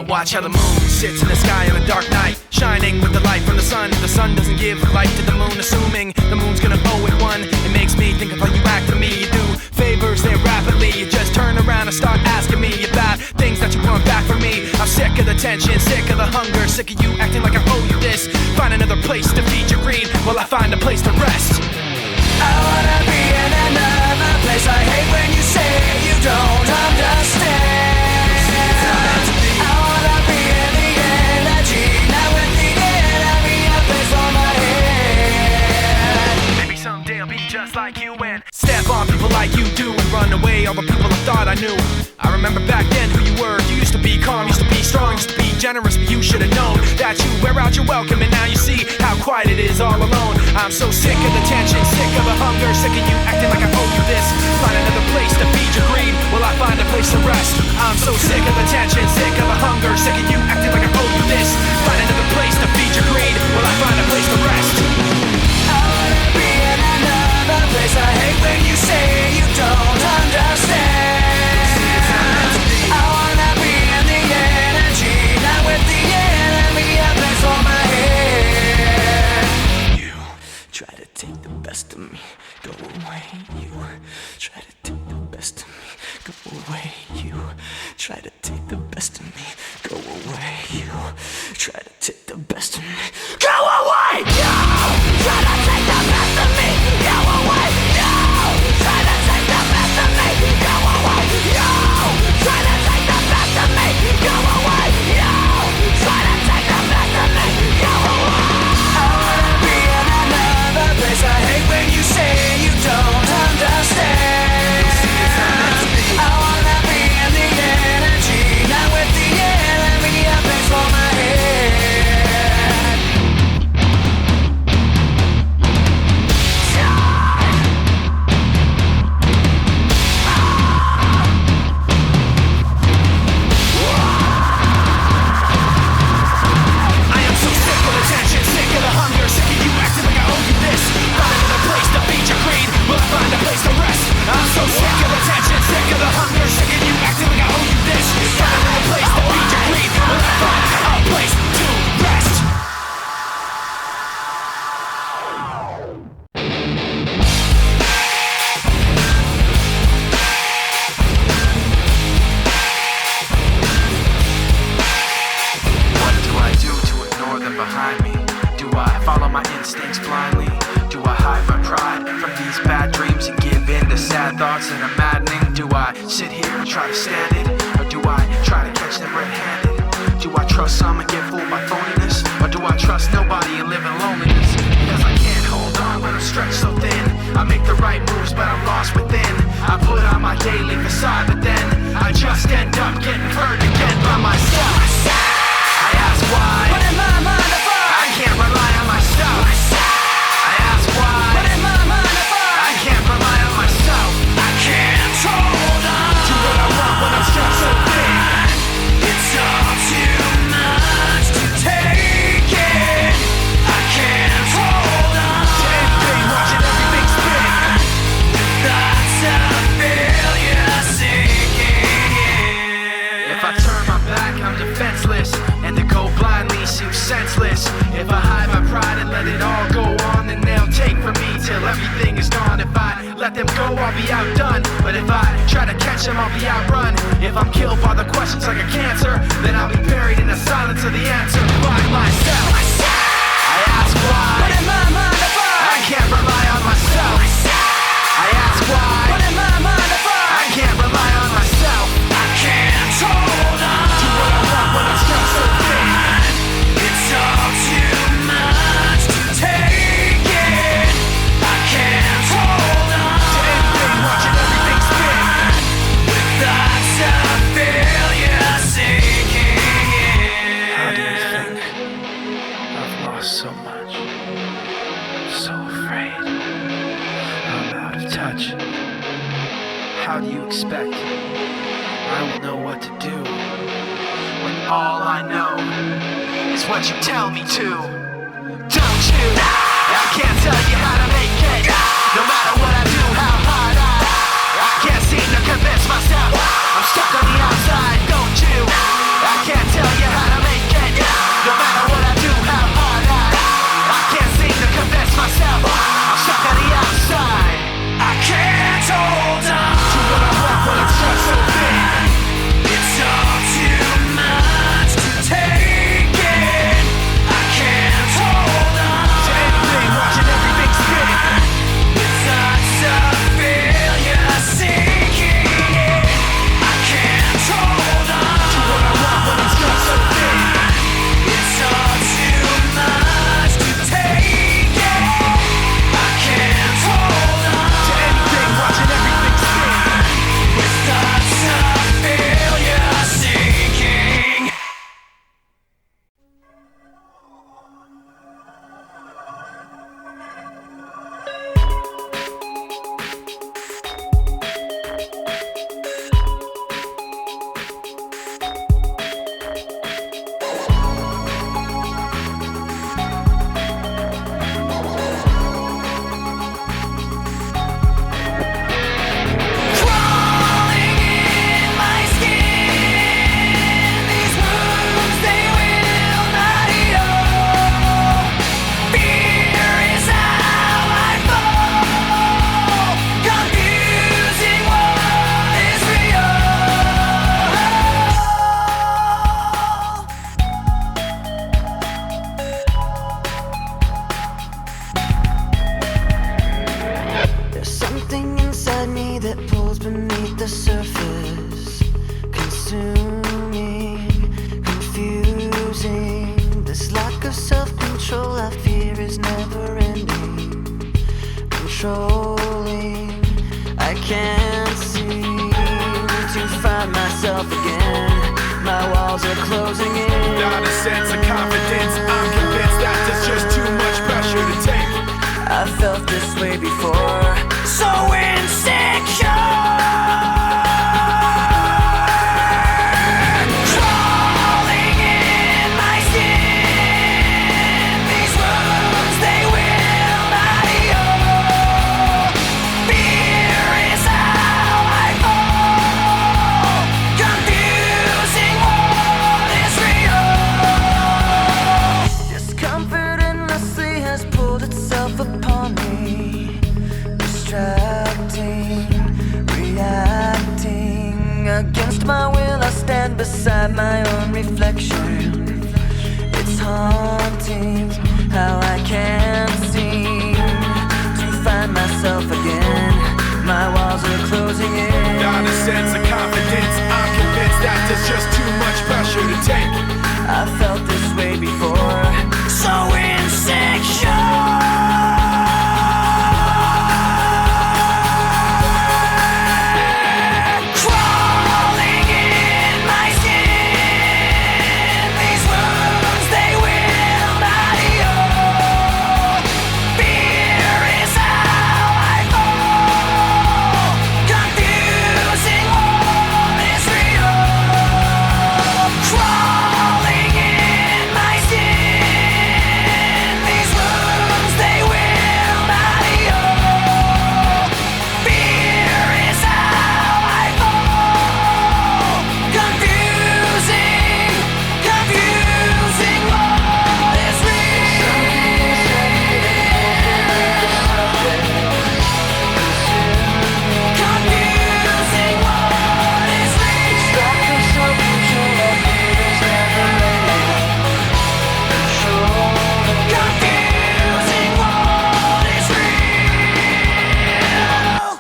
watch how the moon sits in the sky on a dark night, shining with the light from the sun. The sun doesn't give light to the moon, assuming the moon's gonna owe it one. It makes me think of how you act to me. You do favors there rapidly, you just turn around and start asking me about things that you want back from me. I'm sick of the tension, sick of the hunger, sick of you acting like I owe you this. Find another place to feed your greed while I find a place to rest. I wanna be in another place. I hate when you say you don't understand. I wanna be in the energy, not with the enemy, a place on my head. Maybe someday I'll be just like you and step on people like you do and run away all the people I thought I knew. I remember back then who you were. You used to be calm, used to be strong, used to be generous, but you should have known that you wear out your welcome, and now you see how quiet it is all alone. I'm so sick of the tension, sick of the hunger, sick of you acting like I owe you this. Find another place to feed your greed while I find a place to rest. I'm so sick of the tension, sick of the hunger, sick of you acting like I owe you this. Find another place to feed your greed while I find a place to rest. I wanna be in another place. I hate when you say you don't understand. I wanna be in the energy, not with the enemy, a place on my head. You try to take the best of me, go away. You try to take the best of me, go away. You try to take the best of me, go away. You try to take the best of me, go away. You try to take the best of me, go away. You try to take the best of me, go away. You try to take the best of me, go away. You try to take the best of me, go away. I wanna be in another place. I hate when you say you don't understand. I wanna be in the energy, not with the enemy, a place for my head. I am so sick of the tension, sick of the hunger, sick of you acting like I owe you this. Find another place to feed your greed, will I find a place to rest? I'm so sick of the tension, sick of the hunger, sick of you acting like I owe you this. Find another place to feed your greed, will I find a place to rest? What do I do to ignore them behind me? Do I follow my instincts blindly? Do I hide my pride from these bad dreams and give in to sad thoughts that are maddening? Do I sit here and try to stand it? Or do I try to catch them red-handed? Do I trust some and get fooled by phoniness? Or do I trust nobody and live in loneliness? Because I can't hold on when I'm stretched so thin. I make the right moves but I'm lost within. I put on my daily facade but then I just end up getting hurt again by myself. I ask why. What in my mind if I can't rely on myself. I ask why. What in my mind if I can't rely on myself. I can't hold on Do what I want when I'm stretched so thin. It's all too much to take it. I can't hold on To anything, watching everything spin. Thoughts of failure sinking in. If I turn my back, I'm defenseless, and to go blindly seems senseless. If I hide my pride and let it all go on, then they'll take from me till everything is gone. If I let them go, I'll be outdone. But if I try to catch them, I'll be outrun. If I'm killed by the questions like a cancer, then I'll be buried in the silence of the answer by myself. I ask why. What in my mind if I can't rely on myself. I ask why. What in my mind if I can't rely on myself. I can't hold on Do what I want when I'm stretched so thin. It's all too much to take it. I can't hold on To anything, watching everything spin. Thoughts of failure sinking in. How do you think? I've lost so much. So afraid. I'm out of touch. How do you expect I will know what to do when all I know is what you tell me to? Don't you? I can't tell you how to make it. No matter what I do, how hard I can't seem to convince myself I'm stuck on the outside. Don't you? I can't tell you how to make it. No matter what I do, how hard I can't seem to convince myself I'm stuck on the outside. I can't hold on To what I want when it's just so big. It's all too much to take in. I can't hold on To anything, watching everything spin. with thoughts of failure sinking in. I can't hold on To what I want when it's just so big. It's all too much to take in. I can't hold on To anything, watching everything spin. with thoughts of failure sinking. Crawling in my skin, these wounds they will not heal. Fear is how I fall, confusing what is real. There's something inside me that pulls beneath the surface, consuming, confusing. This lack of self-control I fear is never ending, controlling. I can't seem to find myself again. My walls are closing in. Without a sense of confidence, I'm convinced that there's just too much pressure to take. I felt this way before, so insecure. Crawling in my skin, these wounds they will not heal. Fear is how I fall, confusing what is real. Discomfort endlessly has pulled itself upon me, distracting, reacting. Against my will I stand beside my own reflection. It's haunting how I can't seem to find myself again. My walls are closing in. Without a sense of confidence, I'm convinced that there's just too much pressure to take. I felt this way before, so insecure. Crawling in my skin, these wounds they will not heal. Fear is how I fall, confusing what is real. Crawling in my skin, these wounds they will not heal. Fear is how I fall, confusing what is real. Confusing what is Confusing what is real.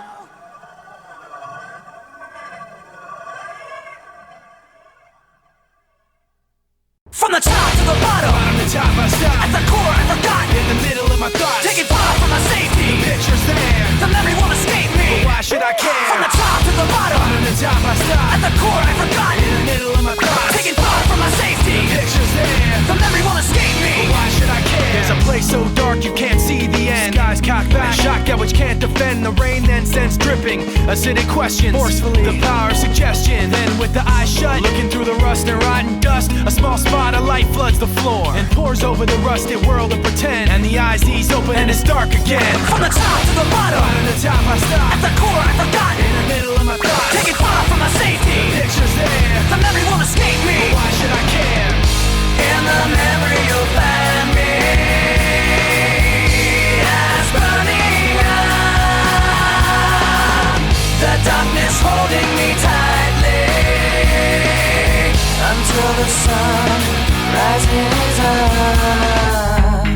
From the top to the bottom, On the top I stop, at the core I forgot. in the middle of my thoughts. Taking far from my safety, Pictures there, the memory won't escape me. why should I care? From the top to the bottom, On the top I stop, at the core I forgot. in the middle of my thoughts. Taking far from my safety, Pictures there, the memory won't escape me. why should I care? There's a place so dark you can't see the end. Skies cocked back, shock at which can't defend. The rain then sends dripping, acidic questions forcefully. The power of suggestion. Then with the eyes shut, looking through the rust and rotten dust, a small spot of light floods the floor and pours over the rusted world of pretend. And the eyes ease open and it's dark again. From the top to the bottom, On the top I stop, at the core I forgot. in the middle of my thoughts. Take it far from my safety. The picture's there. The memory won't escape me. But why should I care? In the memory you'll find me as burning up. The darkness holding me tightly until the sun rises up.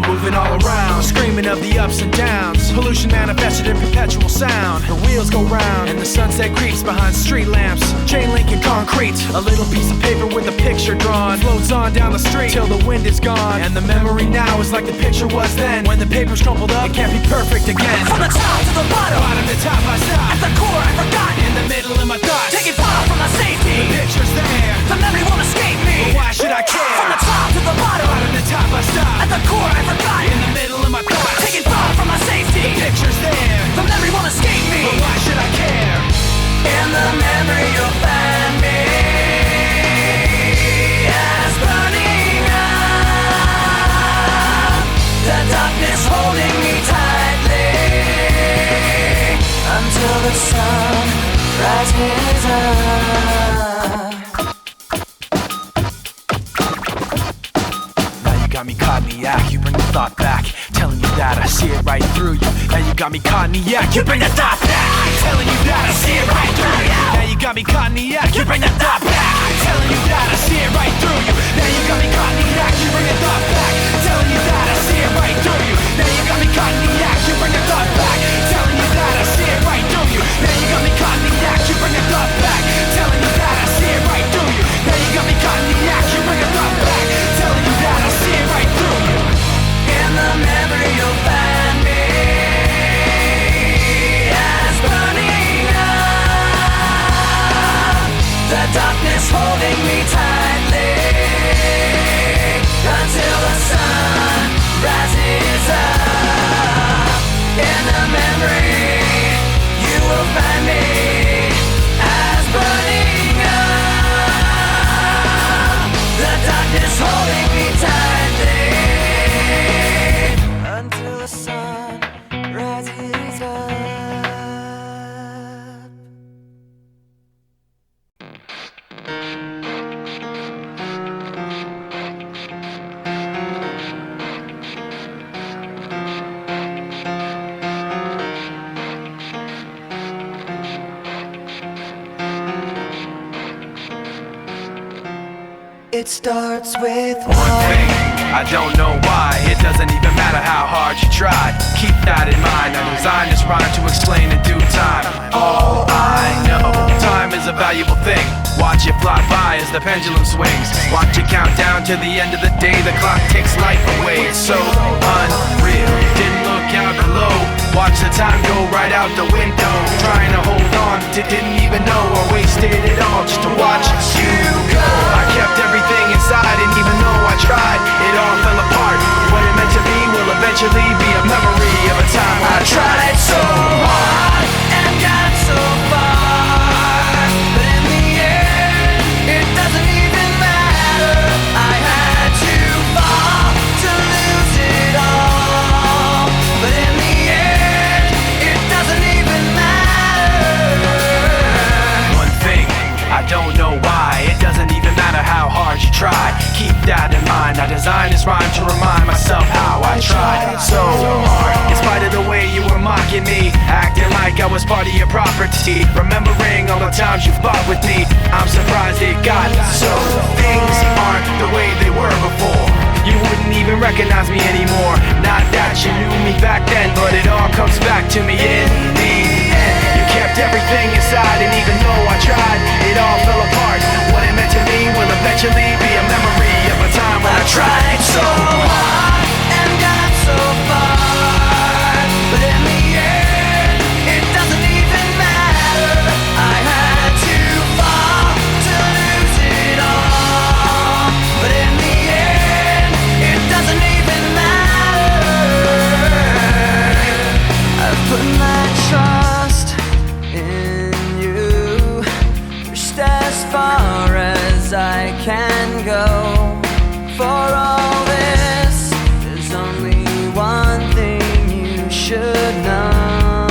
Moving all around, screaming of the ups and downs. Pollution manifested in perpetual sound. The wheels go round and the sunset creeps behind street lamps. Chain link and concrete. A little piece of paper with a picture drawn floats on down the street till the wind is gone. And the memory now is like the picture was then. When the paper's crumpled up, it can't be perfect again. From the top to the bottom, bottom to top I stop. at the core I forgot. In the middle of my thoughts, Take it far from my safety. the picture's there. The memory won't escape me. But why should I care? From the top to the bottom, Bottom to top I stop. at the core I forgot. In the middle of my thoughts, Take it far from my safety. the picture's there. The memory won't escape me. But why should I care? In the memory you'll find me as burning up. The darkness holding me tightly until the sun rises up. Now you got me caught in the act, you bring the thought back. Telling you that I see it right through you. Now you got me caught in the act, you bring the thought back. Telling you that I see it right through you. Now you got me caught in the act, you bring the thought back. Telling you that I see it right through you. Now you got me caught in the act, you bring the thought back. Telling you that I see it right through you. Now you got me caught in the act, you bring the thought back. Telling you that I see it right through you. Now you got me caught in the act, you bring the thought back. Telling you that I see it right through you. Now you got me caught in the act, you bring the thought back. Telling you that I see it right through you. In the memory you'll find me as burning up. The darkness holding me tightly until the sun rises up. In the memory you will find me as burning up. The darkness holding me tightly until the sun rises up. It starts with One thing, I don't know why. It doesn't even matter how hard you try. Keep that in mind. I designed this rhyme to explain in due time. All I know, time is a valuable thing. Watch it fly by as the pendulum swings. Watch it count down to the end of the day. The clock takes life away. It's so unreal. Didn't look out below. Watch the time go right out the window. Trying to hold on to didn't even know I wasted it all just to watch you go. I kept everything inside, and even though I tried, it all fell apart. What it meant to be will eventually be a memory of a time when I tried so hard and got so far, but in the end, it doesn't even matter. I had to fall to lose it all, but in the end, it doesn't even matter. One thing, I don't know why. It doesn't even matter how hard you try. Keep that in mind. I designed this rhyme to remind myself how I tried so hard. In spite of the way you were mocking me, acting like I was part of your property, remembering all the times you fought with me, I'm surprised it got so. Things aren't the way they were before. You wouldn't even recognize me anymore. Not that you knew me back then, but it all comes back to me in the end. You kept everything inside, and even though I tried, it all fell apart. What it meant to me will eventually be a memory of a time when I tried so hard and got so far, but in the end, it doesn't even matter. I had to fall to lose it all, but in the end, it doesn't even matter. I've put my trust in you, pushed as far as I can go. For all this, there's only one thing you should know.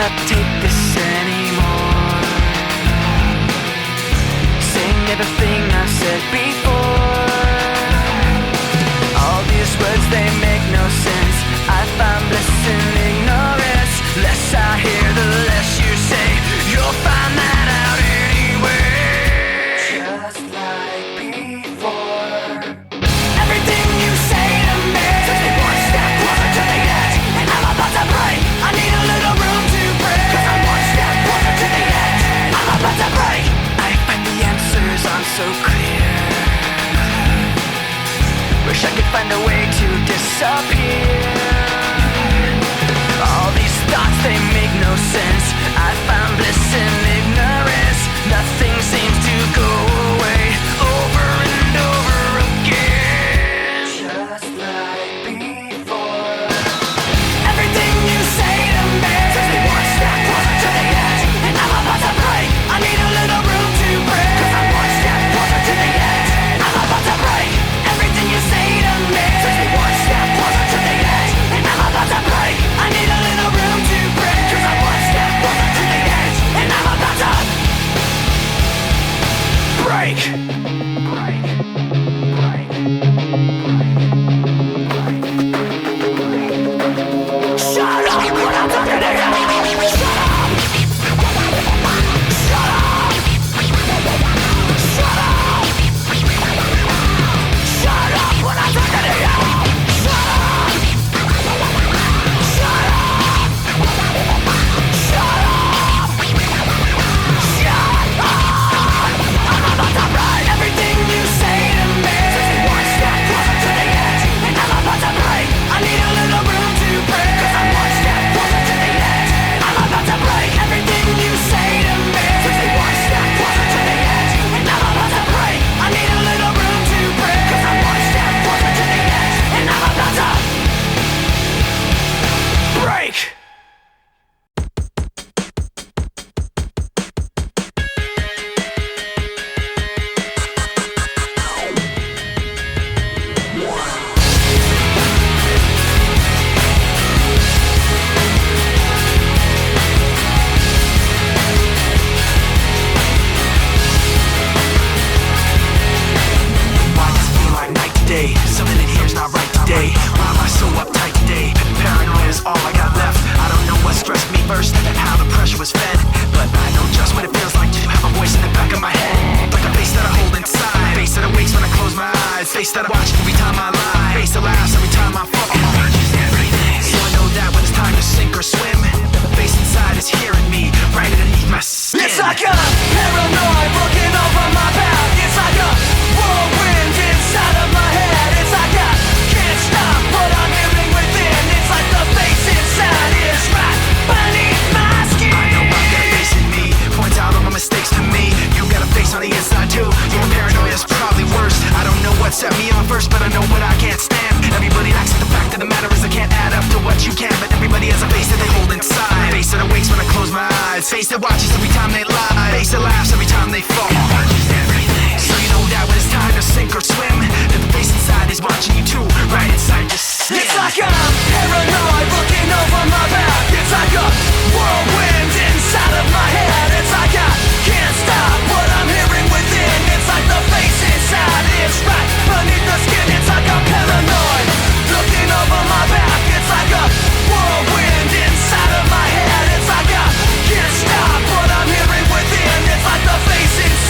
cannot take this anymore. Saying everything I've said before. All these words, they make no sense. I find bliss in ignorance. Less I hear, the less you say. You'll find that out anyway. Just like before. Everything you say to me takes me one step closer to the edge, and I'm about to break. I need a little room to breathe, 'cause I'm one step closer to the edge, and I'm about to break. I find the answers aren't so clear. Wish I could find a way to disappear. All these thoughts, they make no sense. I found bliss in ignorance. Nothing seems to go away. Over and over again. Just like before. Everything you say to me takes me one step closer to the edge, and I'm about to break. I need a little room to breathe, 'cause I'm one step closer to the edge, and I'm about to break. Everything you say to me takes me one step closer to the edge, and I'm about to break. I need a little room to breathe, 'cause I'm one step closer to the edge, and I'm about to break. Shut up when I'm talking to you. Shut up. Shut up. Shut up. Shut up when I'm talking to you. Shut up. Shut up. Shut up. Shut up. I'm about to write everything you say to me. Takes me one step closer to the edge, and I'm about to break. I need a little room to breathe, 'cause I'm one step closer to the edge, and I'm about to break. Everything you say to me takes me one step closer to the edge, and I'm about to break. I need a little room to breathe, 'cause I'm one step closer to the edge, and I'm about to break. Why does it feel like night today? Something in here's not right today. Why am I so uptight today? Paranoia is all I got left. I don't know what stressed me first and how the pressure was fed, but I know just what it feels like to have a voice in the back of my head, like a face that I hold inside, face that awakes when I close my eyes, face that I watch every time I lie, face that laughs every time I fall. So I know that when it's time to sink or swim, the face inside is hearing me right underneath my skin. It's like a paranoid looking over my back. It's like a whirlwind inside of my head. It's like I can't stop what I'm hearing within. It's like the face inside is right beneath my skin. I know I've got a face in me, points out all my mistakes to me. You got a face on the inside too. Your paranoia is probably worse. I don't know what set me on first, but I know what I can't stand. Everybody acts like the fact of the matter is I can't add up to what you can, but everybody has a face that they hold inside. Face that awakes when I close my eyes. Face that watches every time they lie. Face that laughs every time they fall. So you know that when it's time to sink or swim, that the face inside is watching you too, right inside your skin. It's like I'm paranoid looking over my back. It's like a whirlwind inside of my head. It's like I can't stop what I'm hearing within. It's like the face inside is right beneath the skin. It's like I'm paranoid looking over my back. It's like a whirlwind inside of my head. It's like I can't stop what I'm hearing within. It's like the face inside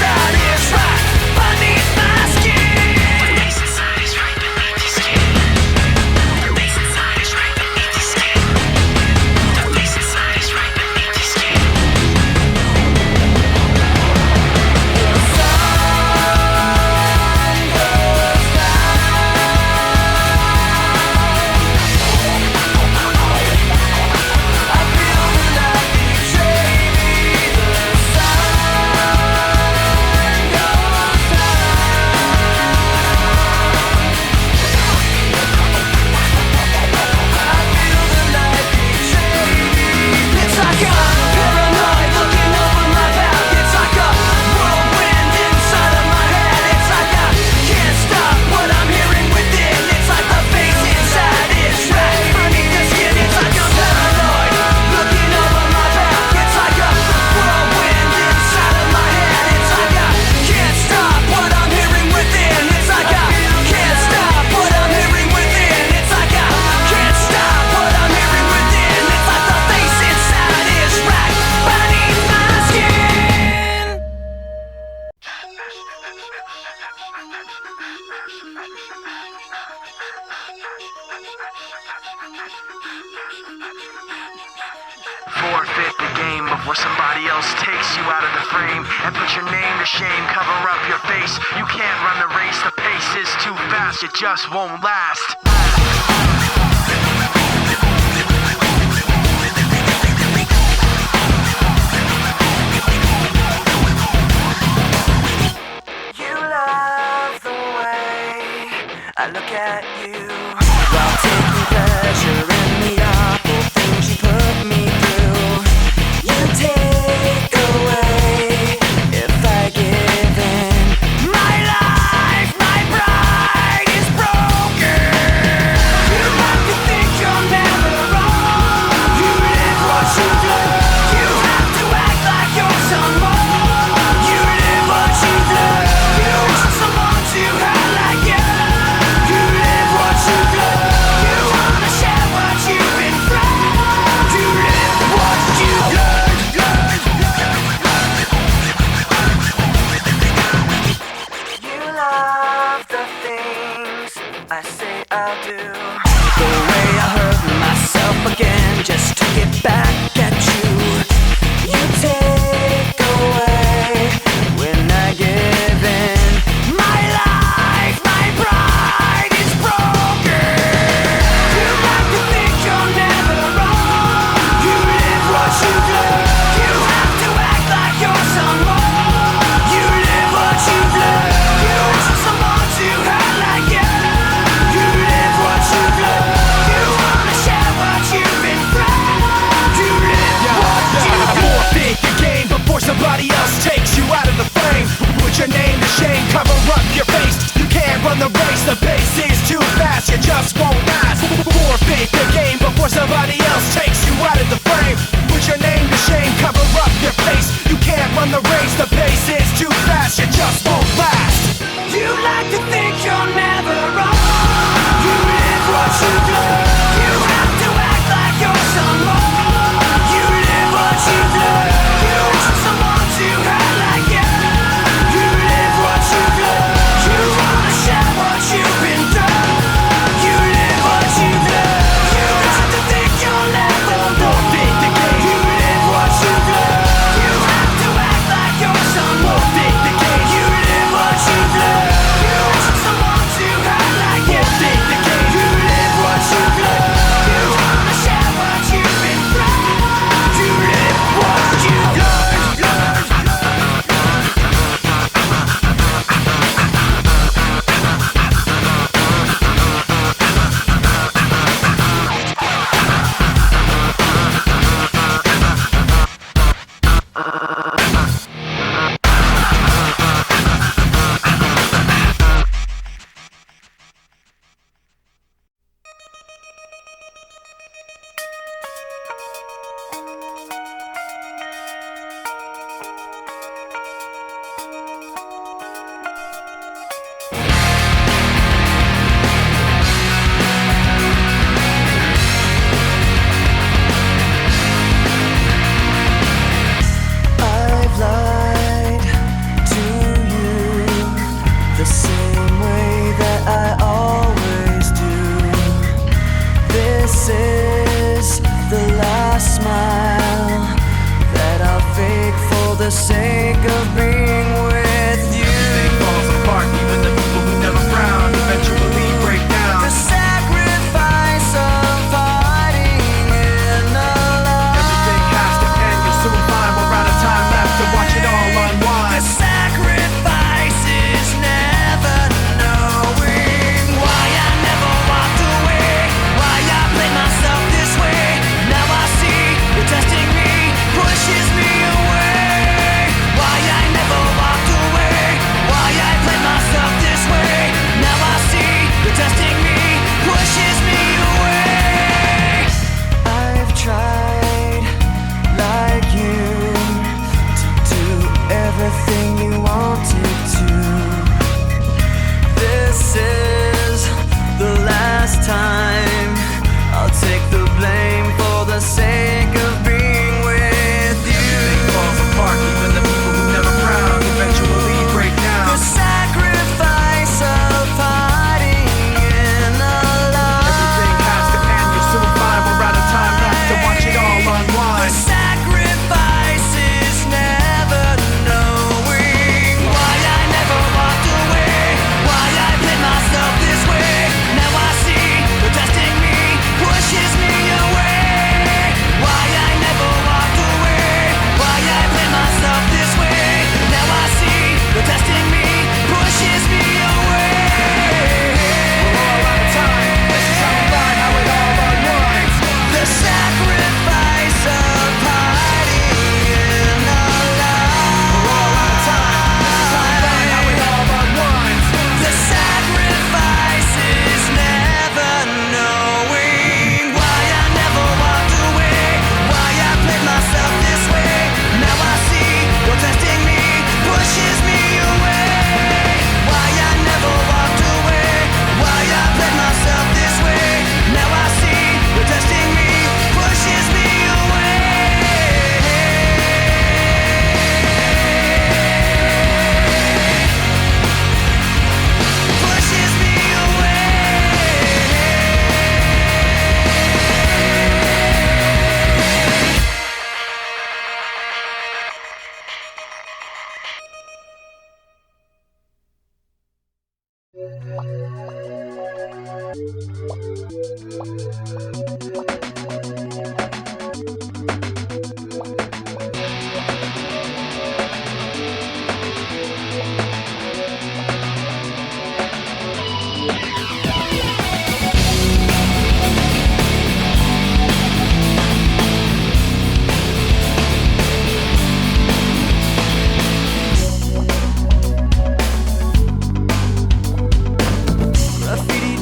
before somebody else takes you out of the frame and put your name to shame. Cover up your face. You can't run the race. The pace is too fast. It just won't last. I look at you while taking pleasure in the awful things you put me through. You take away if I give in. My life, my pride is broken. You like to think you're never wrong. You live what you do. You have to act like you're someone. You live what you do. You want someone to have like you. I say I'll do the way I hurt myself again just to get back at you. You take away when I give in. My life, my pride is broken. You like to think you're never wrong. You live what you do. You have to act like you're someone. You live what you do. You want someone to have like you. Somebody else takes you out of the frame. Put your name to shame, cover up your face. You can't run the race, the pace is too fast. You just won't last. Forfeit the game before somebody else takes you out of the frame. Put your name to shame, cover up your face. You can't run the race, the pace is too fast. You just won't last. You like to think you're never wrong. You live what you do. You have to act like you're someone. You live what you do. You want someone to have like you. You live what you do. You wanna share what you've been through. You live what you do. You like to think you'll never know. You live what you do. You have to act like you're someone. You live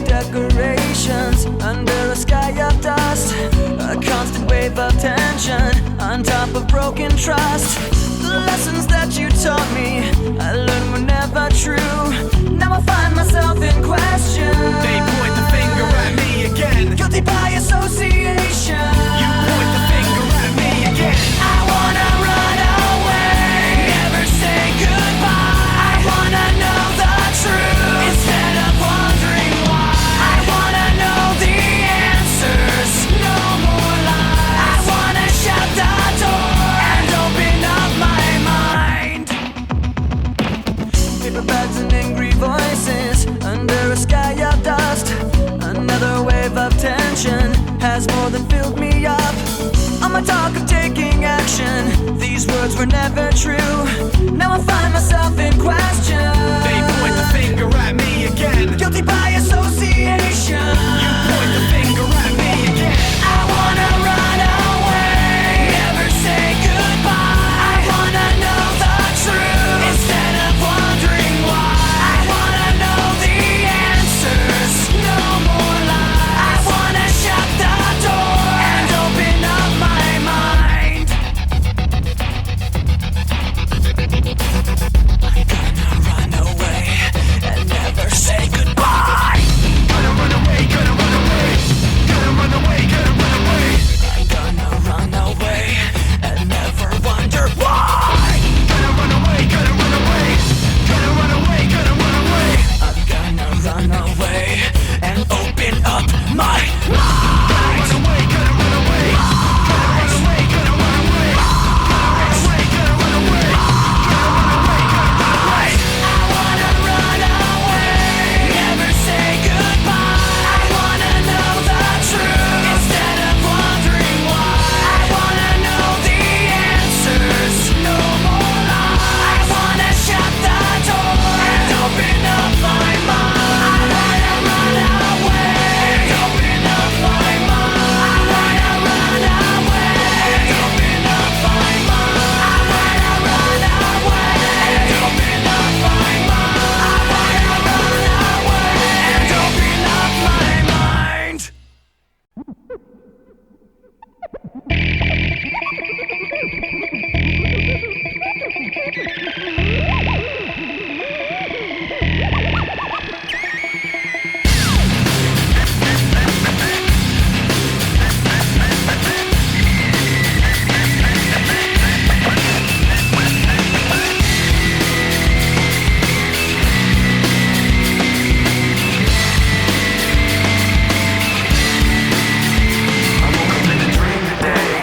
Decorations under a sky of dust, a constant wave of tension on top of broken trust. The lessons that you taught me, I learned were never true. Now I find myself in question. They point the finger at me again. Guilty by association. You point the finger at me again. I wanna run away, never say goodbye. I wanna know the truth instead of wondering why. I wanna know the answers, no more lies. I wanna shut the door and open up my mind. Paper bags and angry voices under a sky of dust. Another wave of tension has more than filled me up. On my talk of taking action, these words were never true. Now I find myself in question. They point the finger at me again. Guilty by association. You point the finger at me again. I wanna run away, never say goodbye. I wanna know the truth instead of wondering why. I wanna know the answers, no more lies. I wanna shut the door and open up my mind. I'm gonna run away and never say goodbye. Gonna run away, gonna run away. Gonna run away, gonna run away. I'm gonna run away and never wonder why. Gonna run away, gonna run away. Gonna run away, gonna run away. I'm gonna run away and open up my mind. Run away, gonna run away. Gonna run away, gonna run away. Gonna run away, gonna run away. Gonna run away, gonna run away. I wanna run away, never say goodbye. I wanna know the truth instead of wondering why. I wanna know the answers, no more lies. I wanna shut the door and open up my mind. I wanna run away and open up my mind. I wanna run away and open up my mind. I wanna run away and open up my mind. I wanna run away and open up my mind.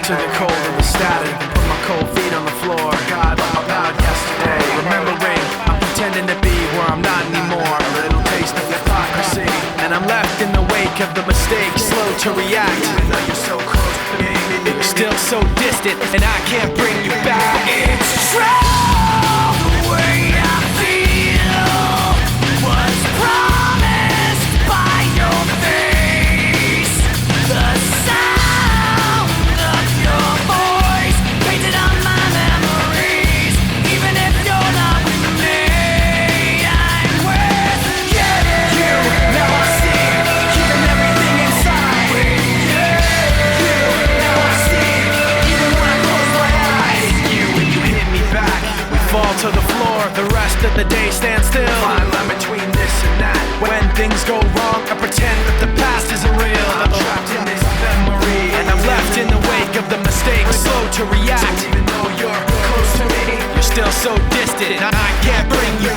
To the cold of the static, put my cold feet on the floor. God, out loud yesterday. Remembering, I'm pretending to be where I'm not anymore. A little taste of hypocrisy, and I'm left in the wake of the mistakes, slow to react. Even though you're so close to me, you're still so distant, and I can't bring you back. It's true, the way I feel was promised by your face. The sound of your voice painted on my memories. Even if you're not with me, I'm with you. Now I see, keeping everything inside. Now I see, even when I close my eyes. You, when you hit me back, we fall to the floor. The rest of the day stands still. Fine line between this and that. When things go wrong, I pretend that the past isn't real. I'm trapped in this memory, and I'm left in the wake of the mistakes, slow to react. So even though you're close to me, you're still so distant. I can't bring you